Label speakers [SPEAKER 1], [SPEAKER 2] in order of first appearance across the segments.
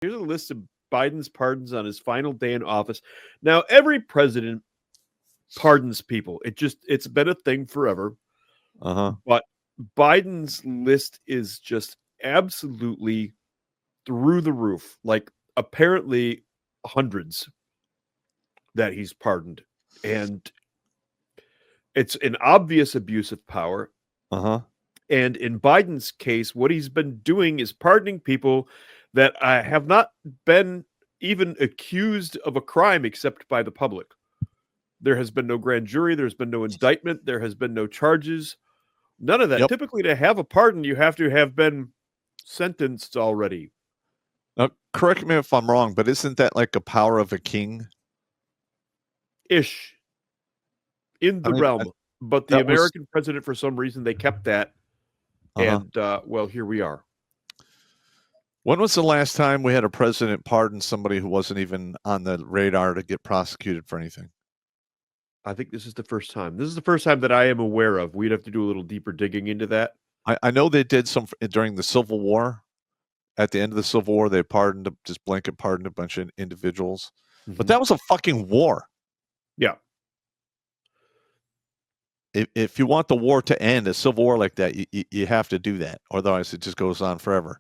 [SPEAKER 1] Here's a list of Biden's pardons on his final day in office. Now, every president pardons people. It's been a thing forever. But Biden's list is just absolutely through the roof. Like, apparently hundreds that he's pardoned. And it's an obvious abuse of power. And in Biden's case, what he's been doing is pardoning people that have not been even accused of a crime except by the public. There has been no grand jury. There's been no indictment. There has been no charges. None of that.
[SPEAKER 2] Yep.
[SPEAKER 1] Typically, to have a pardon, you have to have been sentenced already.
[SPEAKER 2] Now, correct me if I'm wrong, but isn't that like a power of a king?
[SPEAKER 1] Ish. In the realm. But the American president, for some reason, they kept that. And, well, here we are.
[SPEAKER 2] When was the last time we had a president pardon somebody who wasn't even on the radar to get prosecuted for anything?
[SPEAKER 1] I think this is the first time. This is the first time that I am aware of. We'd have to do a little deeper digging into that.
[SPEAKER 2] I know they did some during the Civil War. At the end of the Civil War, they just blanket pardoned a bunch of individuals. But that was a fucking war.
[SPEAKER 1] Yeah.
[SPEAKER 2] If you want the war to end, a civil war like that, you have to do that. Otherwise, it just goes on forever.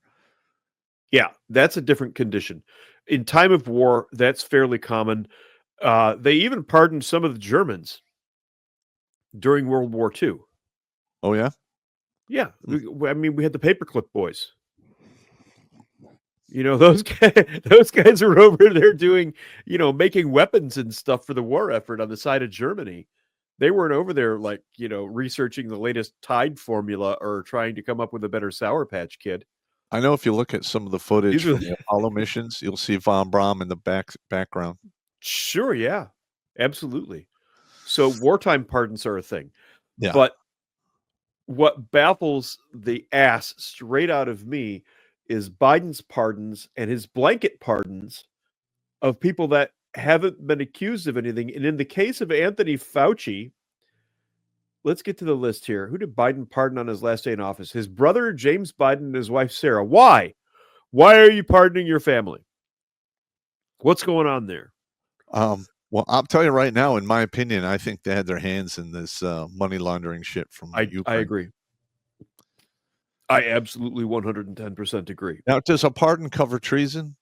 [SPEAKER 1] Yeah, that's a different condition. In time of war, that's fairly common. They even pardoned some of the Germans during World War II.
[SPEAKER 2] Oh, yeah?
[SPEAKER 1] Yeah. I mean, we had the paperclip boys. You know, those guys are over there doing, making weapons and stuff for the war effort on the side of Germany. They weren't over there, like, researching the latest Tide formula or trying to come up with a better Sour Patch Kid.
[SPEAKER 2] I know if you look at some of the footage from the Apollo missions, you'll see von Braun in the background.
[SPEAKER 1] Sure, yeah. Absolutely. So wartime pardons are a thing.
[SPEAKER 2] Yeah.
[SPEAKER 1] But what baffles the ass straight out of me is Biden's pardons and his blanket pardons of people that haven't been accused of anything. And in the case of Anthony Fauci, let's get to the list here. Who did Biden pardon on his last day in office? His brother, James Biden, and his wife, Sarah. Why? Why are you pardoning your family? What's going on there?
[SPEAKER 2] Well, I'll tell you right now, in my opinion, I think they had their hands in this money laundering shit from Ukraine.
[SPEAKER 1] I agree. I absolutely 110% agree.
[SPEAKER 2] Now, does a pardon cover treason?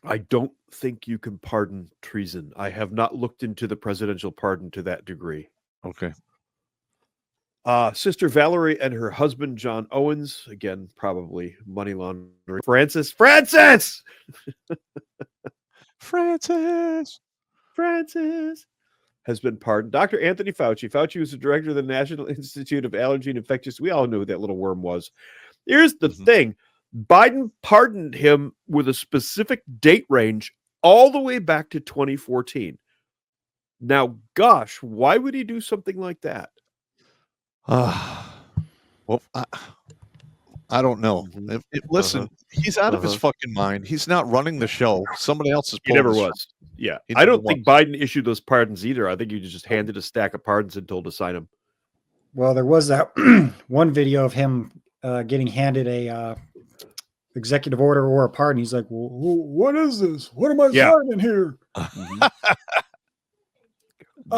[SPEAKER 1] I don't think you can pardon treason. I have not looked into the presidential pardon to that degree.
[SPEAKER 2] Okay.
[SPEAKER 1] Sister Valerie and her husband, John Owens, again, probably money laundering. Francis! Francis has been pardoned. Dr. Anthony Fauci. Fauci was the director of the National Institute of Allergy and Infectious. We all knew who that little worm was. Here's the thing. Biden pardoned him with a specific date range all the way back to 2014. Now, gosh, why would he do something like that?
[SPEAKER 2] Well, I don't know. Listen, he's out of his fucking mind. He's not running the show. Somebody else is pulling.
[SPEAKER 1] He never was. Yeah. I don't think Biden issued those pardons either. I think he just handed a stack of pardons and told to sign them.
[SPEAKER 3] Well, there was that one video of him getting handed a executive order or a pardon. He's like, well, what is this? What am I signing here?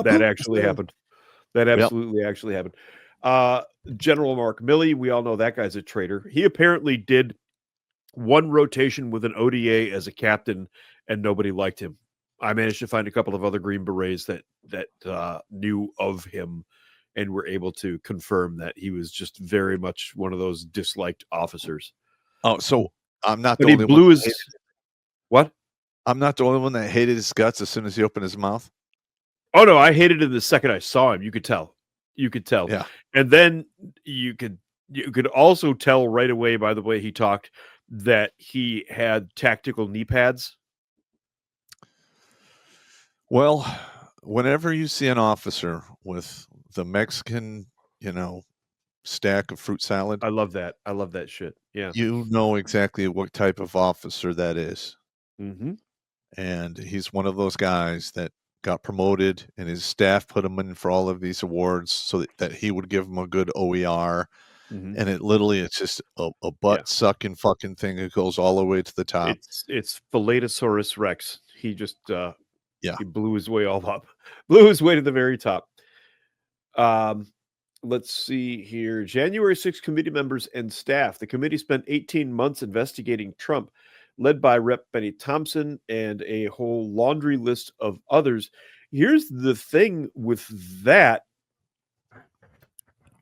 [SPEAKER 1] That actually happened. That absolutely actually happened. General Mark Milley, we all know that guy's a traitor. He apparently did one rotation with an ODA as a captain, and nobody liked him. I managed to find a couple of other Green Berets that knew of him and were able to confirm that he was just very much one of those disliked officers.
[SPEAKER 2] Oh, so I'm not
[SPEAKER 1] the
[SPEAKER 2] only
[SPEAKER 1] one. He blew his what?
[SPEAKER 2] I'm not the only one that hated his guts as soon as he opened his mouth.
[SPEAKER 1] Oh no, I hated him the second I saw him. You could tell.
[SPEAKER 2] Yeah.
[SPEAKER 1] And then you could also tell right away by the way he talked that he had tactical knee pads.
[SPEAKER 2] Well, whenever you see an officer with the Mexican, stack of fruit salad.
[SPEAKER 1] I love that. I love that shit. Yeah.
[SPEAKER 2] You know exactly what type of officer that is.
[SPEAKER 1] Mm-hmm.
[SPEAKER 2] And he's one of those guys that got promoted and his staff put him in for all of these awards so that he would give him a good OER. and it literally it's just a butt sucking fucking thing that goes all the way to the top.
[SPEAKER 1] It's Philatosaurus Rex. He just
[SPEAKER 2] he
[SPEAKER 1] blew his way all up, blew his way to the very top. Let's see here. January 6th committee members and staff. The committee spent 18 months investigating Trump, led by Rep. Benny Thompson and a whole laundry list of others. Here's the thing with that.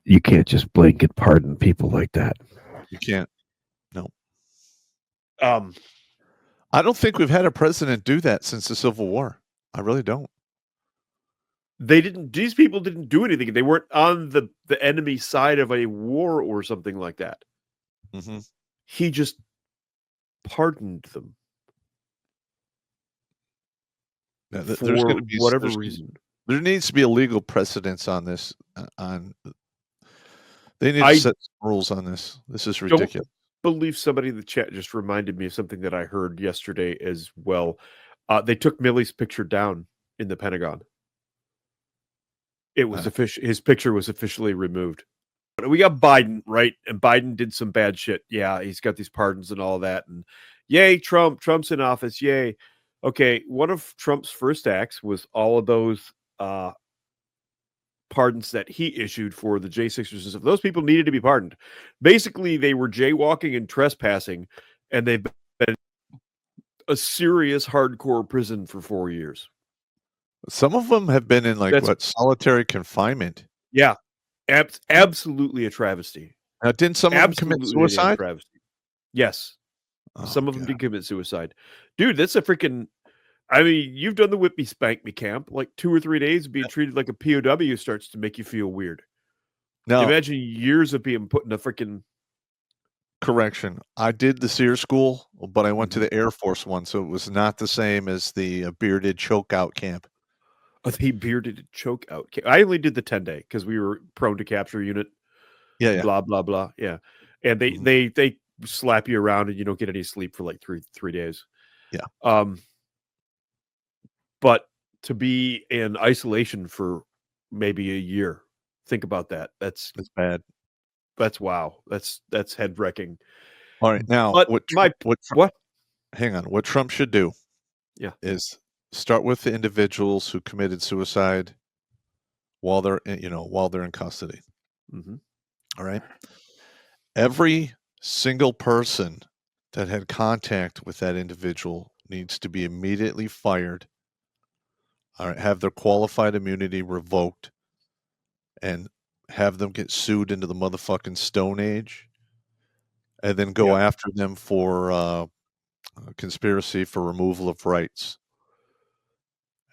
[SPEAKER 1] You can't just blanket pardon people like that.
[SPEAKER 2] You can't. No.
[SPEAKER 1] I
[SPEAKER 2] don't think we've had a president do that since the Civil War. I really don't.
[SPEAKER 1] These people didn't do anything. They weren't on the enemy side of a war or something like that.
[SPEAKER 2] Mm-hmm.
[SPEAKER 1] He just pardoned them. For whatever reason.
[SPEAKER 2] There needs to be a legal precedence on this. They need to set rules on this. This is ridiculous.
[SPEAKER 1] I believe somebody in the chat just reminded me of something that I heard yesterday as well. They took Milley's picture down in the Pentagon. It was official. His picture was officially removed. We got Biden, right? And Biden did some bad shit. Yeah, he's got these pardons and all that. And yay, Trump. Trump's in office. Yay. Okay, one of Trump's first acts was all of those pardons that he issued for the J6ers and stuff. Those people needed to be pardoned. Basically, they were jaywalking and trespassing, and they've been a serious hardcore prison for 4 years.
[SPEAKER 2] Some of them have been in solitary confinement.
[SPEAKER 1] Yeah, absolutely a travesty.
[SPEAKER 2] Now, didn't some of them commit suicide?
[SPEAKER 1] Yes, some of them did commit suicide. Dude, that's a freaking. I mean, you've done the whip me spank me camp. Like 2 or 3 days of being treated like a POW starts to make you feel weird.
[SPEAKER 2] Now,
[SPEAKER 1] imagine years of being put in a freaking.
[SPEAKER 2] Correction. I did the SEER school, but I went to the Air Force one, so it was not the same as the bearded chokeout camp.
[SPEAKER 1] The bearded chokeout camp. I only did the 10-day because we were prone to capture unit.
[SPEAKER 2] Yeah.
[SPEAKER 1] Blah blah blah. Yeah, and they slap you around and you don't get any sleep for like three days.
[SPEAKER 2] Yeah.
[SPEAKER 1] But to be in isolation for maybe a year, think about that. That's
[SPEAKER 2] bad.
[SPEAKER 1] That's wow. That's head wrecking.
[SPEAKER 2] All right, now
[SPEAKER 1] what?
[SPEAKER 2] Hang on. What Trump should do, is start with the individuals who committed suicide while they're in custody.
[SPEAKER 1] Mm-hmm.
[SPEAKER 2] All right. Every single person that had contact with that individual needs to be immediately fired. All right, have their qualified immunity revoked, and have them get sued into the motherfucking Stone Age, and then go after them for conspiracy for removal of rights.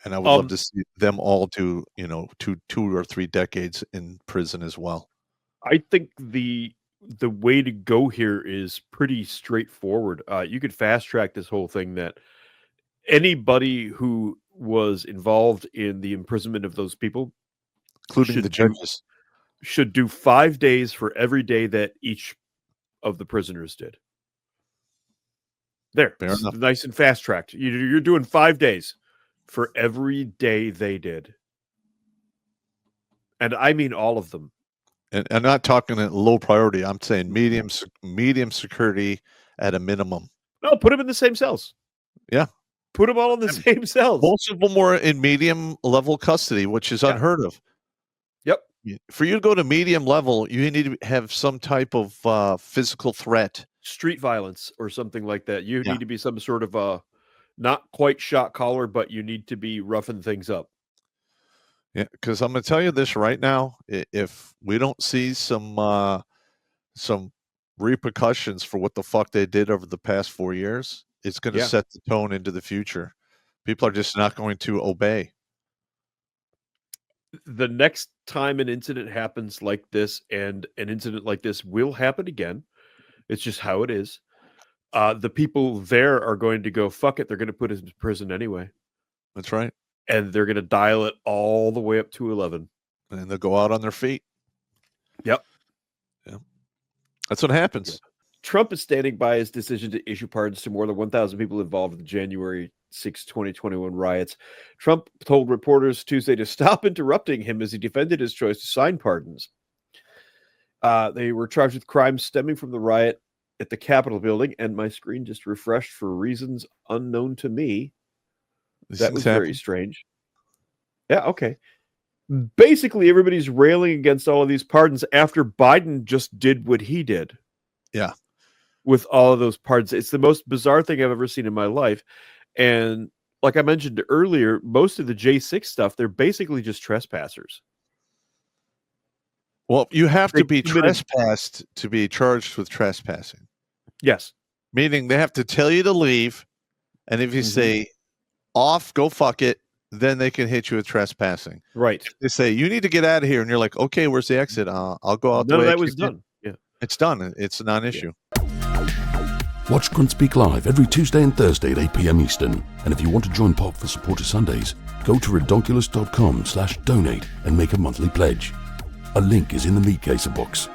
[SPEAKER 2] And I would love to see them all do 2 or 3 decades in prison as well.
[SPEAKER 1] I think the way to go here is pretty straightforward. You could fast track this whole thing that anybody who was involved in the imprisonment of those people,
[SPEAKER 2] including the judges,
[SPEAKER 1] should do 5 days for every day that each of the prisoners did. There, nice and fast tracked. You're doing 5 days for every day they did. And I mean all of them.
[SPEAKER 2] And I'm not talking at low priority. I'm saying medium security at a minimum.
[SPEAKER 1] No, put them in the same cells.
[SPEAKER 2] Yeah.
[SPEAKER 1] Put them all in the same cells.
[SPEAKER 2] Most of them were in medium level custody, which is unheard of.
[SPEAKER 1] Yep.
[SPEAKER 2] For you to go to medium level, you need to have some type of physical threat.
[SPEAKER 1] Street violence or something like that. You need to be some sort of not quite shot caller, but you need to be roughing things up.
[SPEAKER 2] Yeah, because I'm going to tell you this right now. If we don't see some repercussions for what the fuck they did over the past 4 years, it's going to set the tone into the future. People are just not going to obey.
[SPEAKER 1] The next time an incident happens like this, and an incident like this will happen again, it's just how it is. The people there are going to go, fuck it. They're going to put us in prison anyway.
[SPEAKER 2] That's right.
[SPEAKER 1] And they're going to dial it all the way up to 11.
[SPEAKER 2] And they'll go out on their feet.
[SPEAKER 1] Yep.
[SPEAKER 2] Yeah. That's what happens.
[SPEAKER 1] Yeah. Trump is standing by his decision to issue pardons to more than 1,000 people involved in the January 6, 2021 riots. Trump told reporters Tuesday to stop interrupting him as he defended his choice to sign pardons. They were charged with crimes stemming from the riot at the Capitol building, and my screen just refreshed for reasons unknown to me. That was very strange. Yeah, okay. Basically, everybody's railing against all of these pardons after Biden just did what he did.
[SPEAKER 2] Yeah.
[SPEAKER 1] With all of those pardons. It's the most bizarre thing I've ever seen in my life. And like I mentioned earlier, most of the J6 stuff, they're basically just trespassers.
[SPEAKER 2] Well, you have to be trespassed to be charged with trespassing.
[SPEAKER 1] Yes.
[SPEAKER 2] Meaning they have to tell you to leave, and if you say off, go fuck it, then they can hit you with trespassing.
[SPEAKER 1] Right.
[SPEAKER 2] They say you need to get out of here, and you're like, okay, where's the exit? I'll go out.
[SPEAKER 1] None of that was done. Yeah,
[SPEAKER 2] it's done. It's a non-issue.
[SPEAKER 4] Watch Grunt Speak live every Tuesday and Thursday at 8 p.m. Eastern. And if you want to join Pop for Supporter Sundays, go to redonkulous.com/donate and make a monthly pledge. A link is in the meat caser box.